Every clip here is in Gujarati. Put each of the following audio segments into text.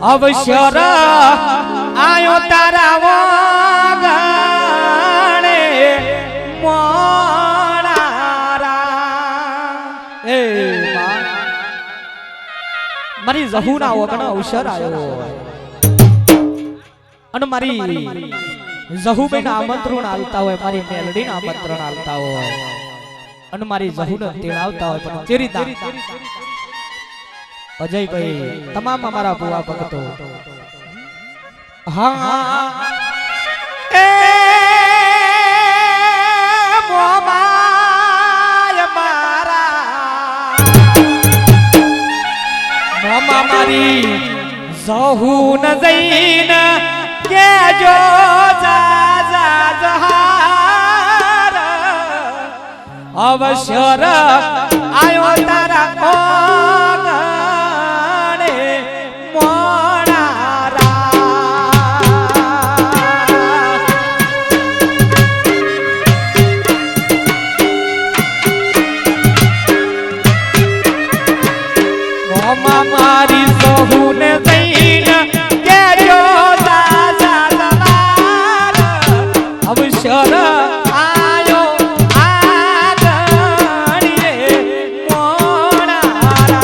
અવસર આયો તારા વાગણે મોણારા એ મારી જહુના ઓગણ અવસર આયો અને મારી જહુબેન આમંત્રણ આલતા હોય મારી મેલડીને આમંત્રણ આલતા હોય અને મારી જહુને તેડાવતા હોય પણ ચેરીતા અજયભાઈ તમામ અમારા બુવા ભક્તો હા એ મોમાય મારા મોમા મારી જહુ ન જઈને કે જો જા જા જહાર અવસર આયો તારા મારી સહુને જઈને કે જો દાદા દલાલ અવસર આયો આગળીએ મોણારા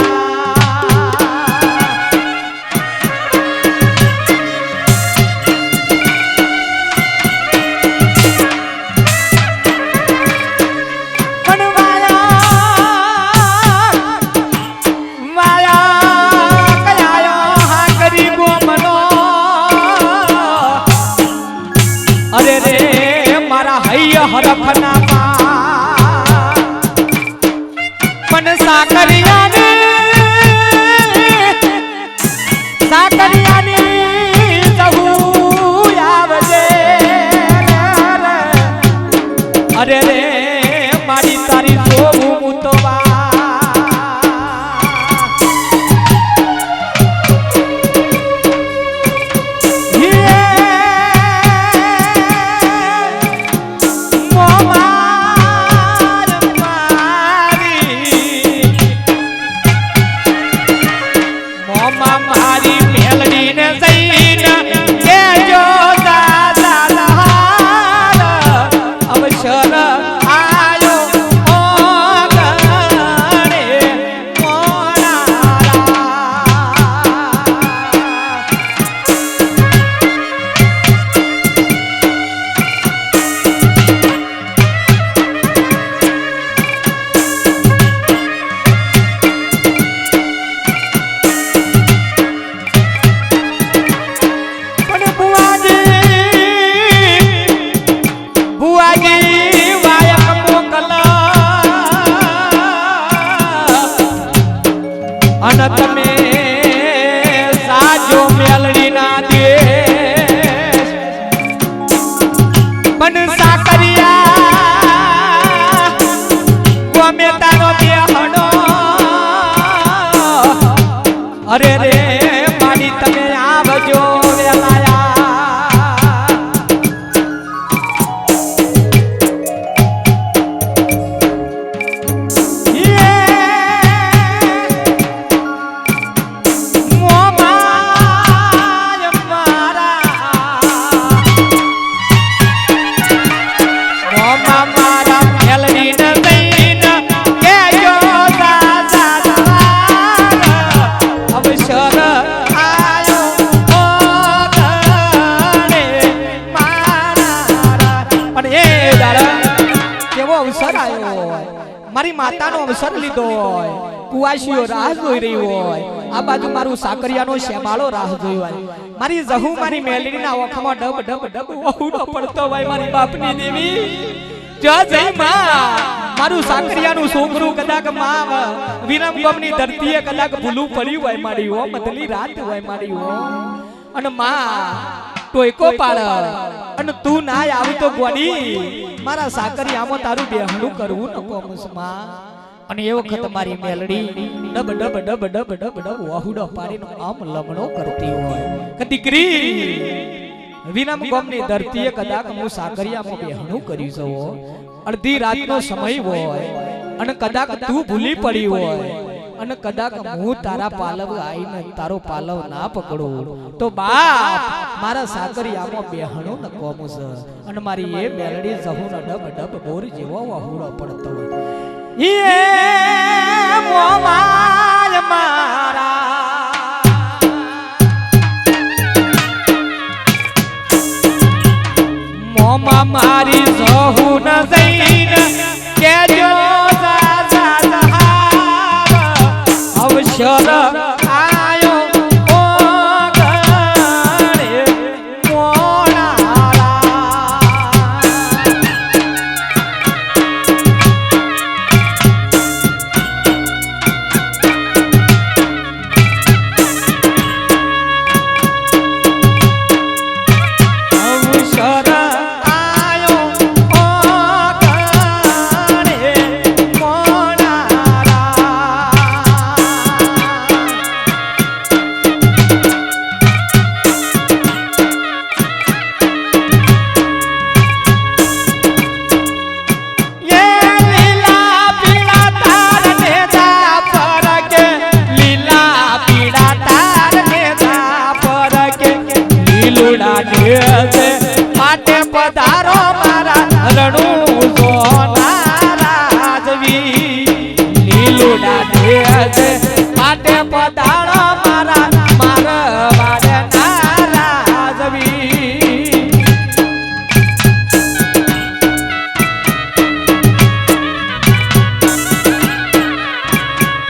હરખના મન સાકરિયાની જહુ આવજે અરે રે મારી તારી જોવું મુતવા અને તમે સાજો મેલડી ના દે મન સાકરિયા ગમે તારો બેહણો અરે રે મારી તમે આવજો વેલાયા મારી માતાનો અવસર લીધો હોય કુવાસીઓ રાહ જોઈ રહી હોય આ બાજુ મારું સાકરિયાનો શેમાળો રાહ જોઈ હોય મારી જહુ મારી મેલડીના ઓખમાં ડબ ડબ ડબ વહુડો પડતો હોય મારી બાપની દેવી જય જય માં મારું સાકરિયાનું છોકરું કદાચ માં વિરમગમની ધરતીએ કદાચ ભૂલું પડ્યું હોય મારી હો મધલી રાત હોય મારી હો અને માં ટોયકો પાડ અને તું ના આવી તો ગોડી મારા સાકરિયામાં તારું બેહણું કરવું ન કોમસ માં અને એ વખત મારી મેલડી ડબ ડબ ડબ ડબ ડબ ડબ વહુડો પાડીનો આમ લમણો કરતી હોય કે દીકરી વિરમગમની ધરતીએ કદાચ હું સાકરિયામાં બેહણું કર્યું છું અડધી રાતનો સમય હોય અને કદાચ તું ભૂલી પડી હોય અને કદાચ હું તારા પાલવ આઈને તારો પાલવ ના પકડું તો બાપ મારા સાકરિયામાં બેહણો ન કોમું છે અને મારી એ મેલડી જહુનો ડબ ડબ બોર જેવો વહુડો પડતો હોય એ મોમાલ મારા મોમા મારી જહુન જઈને કેજો અવસર આયો ઓ ગણે મોણારા અવસર આયો ઓ ગણે મોણારા માટે પધારો મારા રણુ સોના રાજવી લીલુડા છે